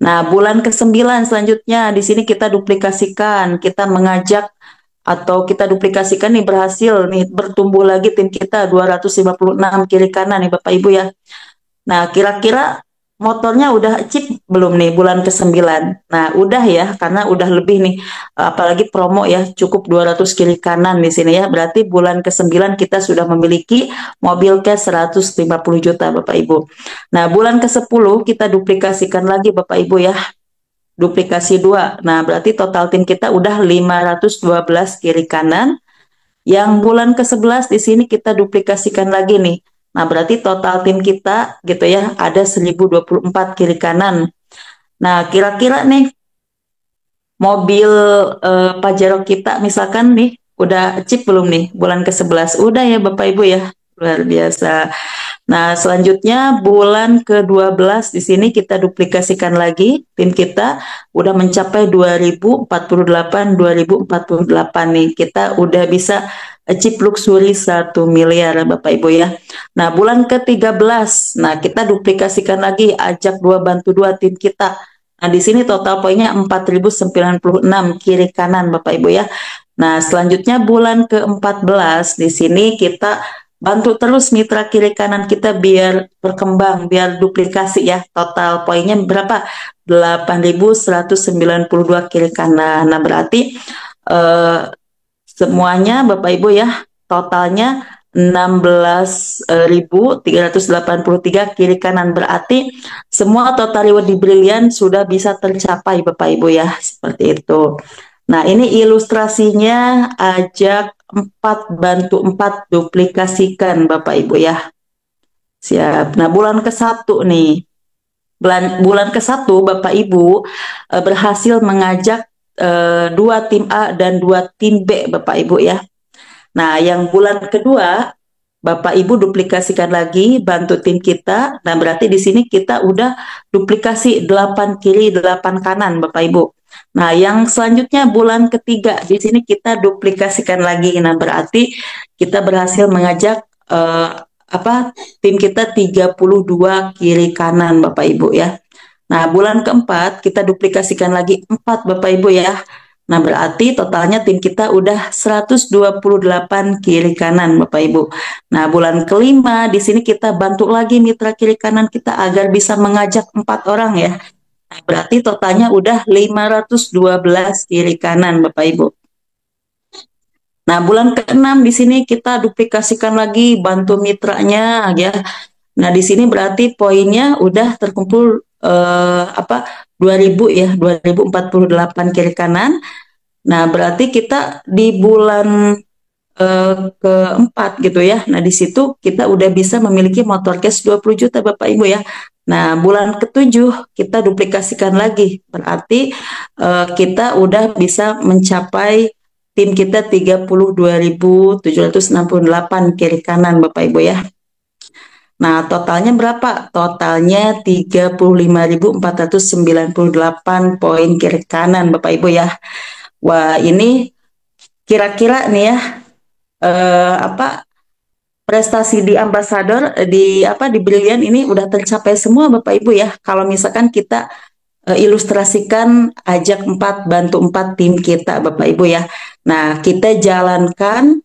Nah, bulan ke-9 selanjutnya di sini kita duplikasikan, kita mengajak atau kita duplikasikan nih berhasil nih bertumbuh lagi tim kita 256 kiri kanan nih Bapak Ibu ya. Nah, kira-kira motornya udah chip belum nih bulan ke-9? Nah, udah ya, karena udah lebih nih. Apalagi promo ya, cukup 200 kiri kanan di sini ya. Berarti bulan ke-9 kita sudah memiliki mobil cash 150 juta Bapak Ibu. Nah, bulan ke-10 kita duplikasikan lagi Bapak Ibu ya. Duplikasi 2. Nah, berarti total tim kita udah 512 kiri kanan. Yang bulan ke-11 di sini kita duplikasikan lagi nih. Nah, berarti total tim kita gitu ya ada 1024 kiri kanan. Nah, kira-kira nih mobil Pajero kita misalkan nih udah chip belum nih bulan ke-11? Udah ya Bapak Ibu ya. Luar biasa. Nah, selanjutnya bulan ke-12 di sini kita duplikasikan lagi tim kita udah mencapai 2048 nih. Kita udah bisa chip luxury 1 miliar Bapak Ibu ya. Nah, bulan ke-13 nah kita duplikasikan lagi ajak dua bantu dua tim kita. Nah, di sini total poinnya 4096 kiri kanan Bapak Ibu ya. Nah, selanjutnya bulan ke-14 di sini kita bantu terus mitra kiri kanan kita biar berkembang, biar duplikasi ya. Total poinnya berapa? 8192 kiri kanan. Nah, berarti eh, semuanya Bapak Ibu ya, totalnya 16.383 kiri kanan. Berarti semua total reward di Brilian sudah bisa tercapai Bapak Ibu ya, seperti itu. Nah, ini ilustrasinya ajak 4 bantu 4 duplikasikan Bapak Ibu ya. Siap. Nah, bulan ke-1 nih. Bulan ke-1 Bapak Ibu berhasil mengajak 2 tim A dan 2 tim B Bapak Ibu ya. Nah, yang bulan kedua Bapak Ibu duplikasikan lagi bantu tim kita. Nah, berarti di sini kita udah duplikasi 8 kiri 8 kanan Bapak Ibu. Nah, yang selanjutnya bulan ketiga di sini kita duplikasikan lagi. Nah, berarti kita berhasil mengajak tim kita 32 kiri kanan Bapak Ibu ya. Nah, bulan keempat kita duplikasikan lagi 4 Bapak Ibu ya. Nah, berarti totalnya tim kita udah 128 kiri kanan Bapak Ibu. Nah, bulan kelima di sini kita bantu lagi mitra kiri kanan kita agar bisa mengajak 4 orang ya. Nah, berarti totalnya udah 512 kiri kanan Bapak Ibu. Nah, bulan ke-6 di sini kita duplikasikan lagi bantu mitranya ya. Nah, di sini berarti poinnya udah terkumpul 2000 ya, 2048 kiri kanan. Nah, berarti kita di bulan keempat gitu ya. Nah, di situ kita udah bisa memiliki motor cash 20 juta Bapak Ibu ya. Nah, bulan ke-7 kita duplikasikan lagi. Berarti kita udah bisa mencapai tim kita 32.768 kiri kanan Bapak Ibu ya. Nah, totalnya berapa? Totalnya 35.498 poin kiri kanan Bapak Ibu ya. Wah, ini kira-kira nih ya, apa prestasi di ambasador di apa di Brilian ini udah tercapai semua Bapak Ibu ya. Kalau misalkan kita ilustrasikan ajak 4 bantu 4 tim kita Bapak Ibu ya. Nah, kita jalankan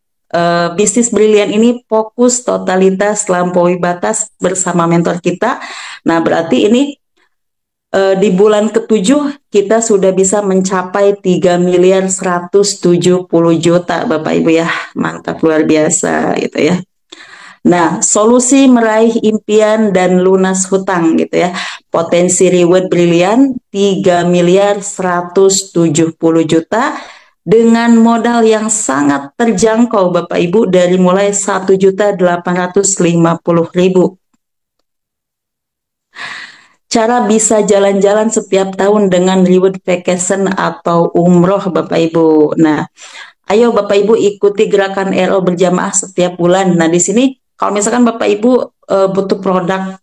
bisnis Brilian ini fokus totalitas lampaui batas bersama mentor kita. Nah, berarti ini di bulan ketujuh kita sudah bisa mencapai 3.170.000.000 Bapak Ibu ya. Mantap luar biasa gitu ya. Nah, solusi meraih impian dan lunas hutang gitu ya. Potensi reward brilian 3.170.000.000 dengan modal yang sangat terjangkau Bapak Ibu dari mulai 1.850.000. Cara bisa jalan-jalan setiap tahun dengan reward vacation atau umroh Bapak Ibu. Nah, ayo Bapak Ibu ikuti gerakan RO berjamaah setiap bulan. Nah, di sini kalau misalkan Bapak Ibu butuh produk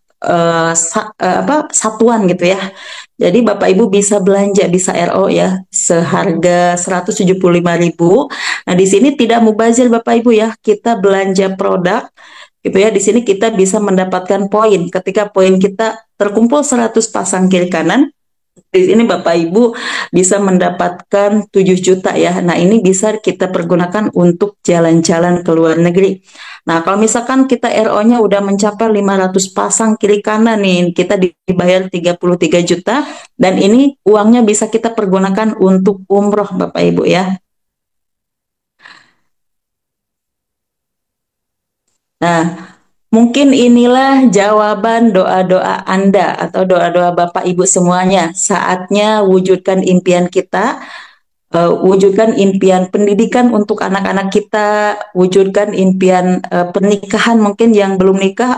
satuan gitu ya. Jadi Bapak Ibu bisa belanja bisa RO ya seharga 175.000. Nah, di sini tidak mubazir Bapak Ibu ya. Kita belanja produk gitu ya. Di sini kita bisa mendapatkan poin. Ketika poin kita terkumpul 100 pasang kiri kanan, di sini Bapak Ibu bisa mendapatkan 7 juta ya. Nah, ini bisa kita pergunakan untuk jalan-jalan ke luar negeri. Nah, kalau misalkan kita RO-nya udah mencapai 500 pasang kiri kanan nih, kita dibayar 33 juta dan ini uangnya bisa kita pergunakan untuk umroh Bapak Ibu ya. Nah, mungkin inilah jawaban doa-doa Anda atau doa-doa Bapak Ibu semuanya. Saatnya wujudkan impian kita, wujudkan impian pendidikan untuk anak-anak kita, wujudkan impian pernikahan mungkin yang belum nikah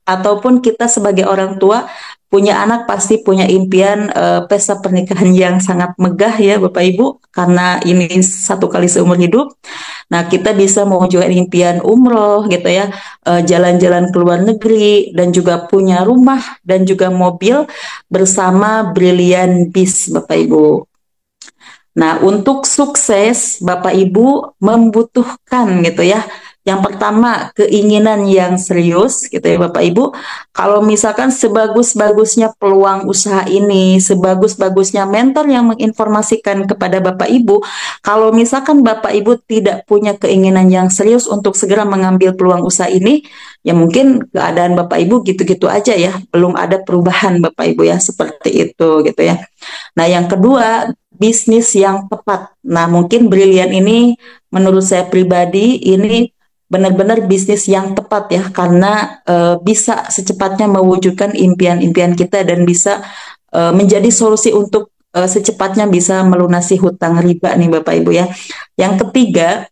ataupun kita sebagai orang tua punya anak pasti punya impian pesta pernikahan yang sangat megah ya Bapak Ibu karena ini satu kali seumur hidup. Nah, kita bisa mewujudkan impian umroh gitu ya, jalan-jalan ke luar negeri dan juga punya rumah dan juga mobil bersama Brilliant Bis Bapak Ibu. Nah, untuk sukses Bapak Ibu membutuhkan gitu ya. Yang pertama, keinginan yang serius gitu ya Bapak Ibu. Kalau misalkan sebagus-bagusnya peluang usaha ini, sebagus-bagusnya mentor yang menginformasikan kepada Bapak Ibu, kalau misalkan Bapak Ibu tidak punya keinginan yang serius untuk segera mengambil peluang usaha ini, ya mungkin keadaan Bapak Ibu gitu-gitu aja ya, belum ada perubahan Bapak Ibu ya, seperti itu gitu ya. Nah, yang kedua, bisnis yang tepat. Nah, mungkin Brilian ini menurut saya pribadi ini benar-benar bisnis yang tepat ya karena bisa secepatnya mewujudkan impian-impian kita dan bisa menjadi solusi untuk secepatnya bisa melunasi hutang riba nih Bapak Ibu ya. Yang ketiga,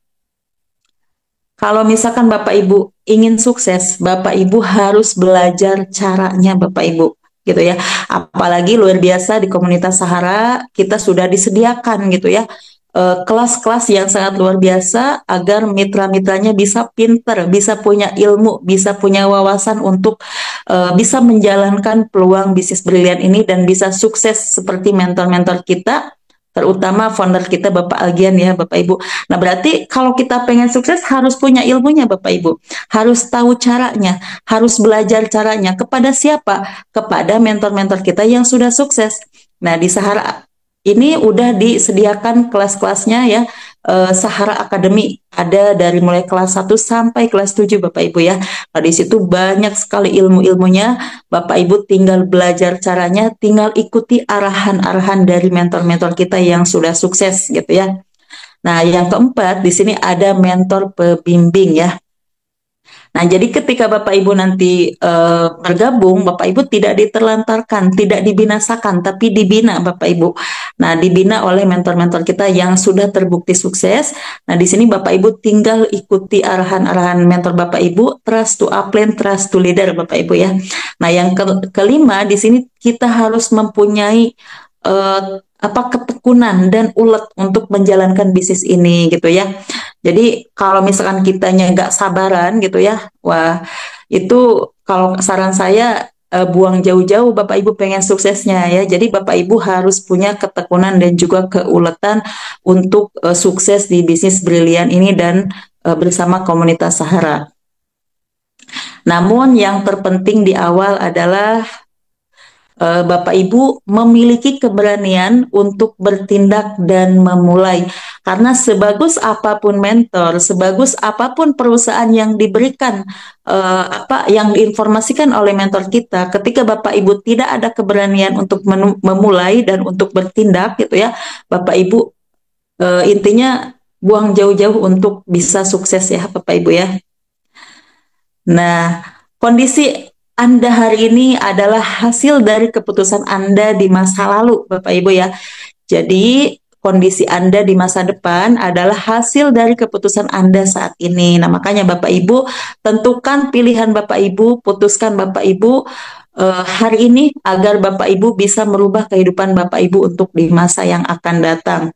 kalau misalkan Bapak Ibu ingin sukses, Bapak Ibu harus belajar caranya Bapak Ibu gitu ya. Apalagi luar biasa di komunitas Sahara kita sudah disediakan gitu ya kelas-kelas yang sangat luar biasa agar mitra-mitranya bisa pinter, bisa punya ilmu, bisa punya wawasan untuk bisa menjalankan peluang bisnis brilian ini dan bisa sukses seperti mentor-mentor kita terutama founder kita Bapak Algian ya Bapak Ibu. Nah, berarti kalau kita pengen sukses harus punya ilmunya Bapak Ibu. Harus tahu caranya, harus belajar caranya. Kepada siapa? Kepada mentor-mentor kita yang sudah sukses. Nah, di Sahara ini udah disediakan kelas-kelasnya ya. Sahara Academy ada dari mulai kelas 1 sampai kelas 7 Bapak Ibu ya. Nah, di situ banyak sekali ilmu-ilmunya. Bapak Ibu tinggal belajar caranya, tinggal ikuti arahan-arahan dari mentor-mentor kita yang sudah sukses gitu ya. Nah, yang keempat di sini ada mentor pembimbing ya. Nah, jadi ketika Bapak Ibu nanti bergabung, Bapak Ibu tidak diterlantarkan, tidak dibinasakan, tapi dibina Bapak Ibu. Nah, dibina oleh mentor-mentor kita yang sudah terbukti sukses. Nah, di sini Bapak Ibu tinggal ikuti arahan-arahan mentor Bapak Ibu, trust to upline, trust to leader Bapak Ibu ya. Nah, yang kelima di sini kita harus mempunyai ketekunan dan ulet untuk menjalankan bisnis ini gitu ya. Jadi kalau misalkan kitanya nggak sabaran gitu ya, wah itu kalau saran saya buang jauh-jauh Bapak Ibu pengen suksesnya ya. Jadi Bapak Ibu harus punya ketekunan dan juga keuletan untuk sukses di bisnis brilian ini dan bersama komunitas Sahara. Namun yang terpenting di awal adalah Bapak Ibu memiliki keberanian untuk bertindak dan memulai. Karena sebagus apapun mentor, sebagus apapun perusahaan yang diberikan, apa yang diinformasikan oleh mentor kita, ketika Bapak Ibu tidak ada keberanian untuk memulai dan untuk bertindak, gitu ya, Bapak Ibu intinya buang jauh-jauh untuk bisa sukses ya, Bapak Ibu ya. Nah, kondisi Anda hari ini adalah hasil dari keputusan Anda di masa lalu, Bapak Ibu ya. Jadi, kondisi Anda di masa depan adalah hasil dari keputusan Anda saat ini. Nah, makanya Bapak Ibu tentukan pilihan Bapak Ibu, putuskan Bapak Ibu hari ini agar Bapak Ibu bisa merubah kehidupan Bapak Ibu untuk di masa yang akan datang.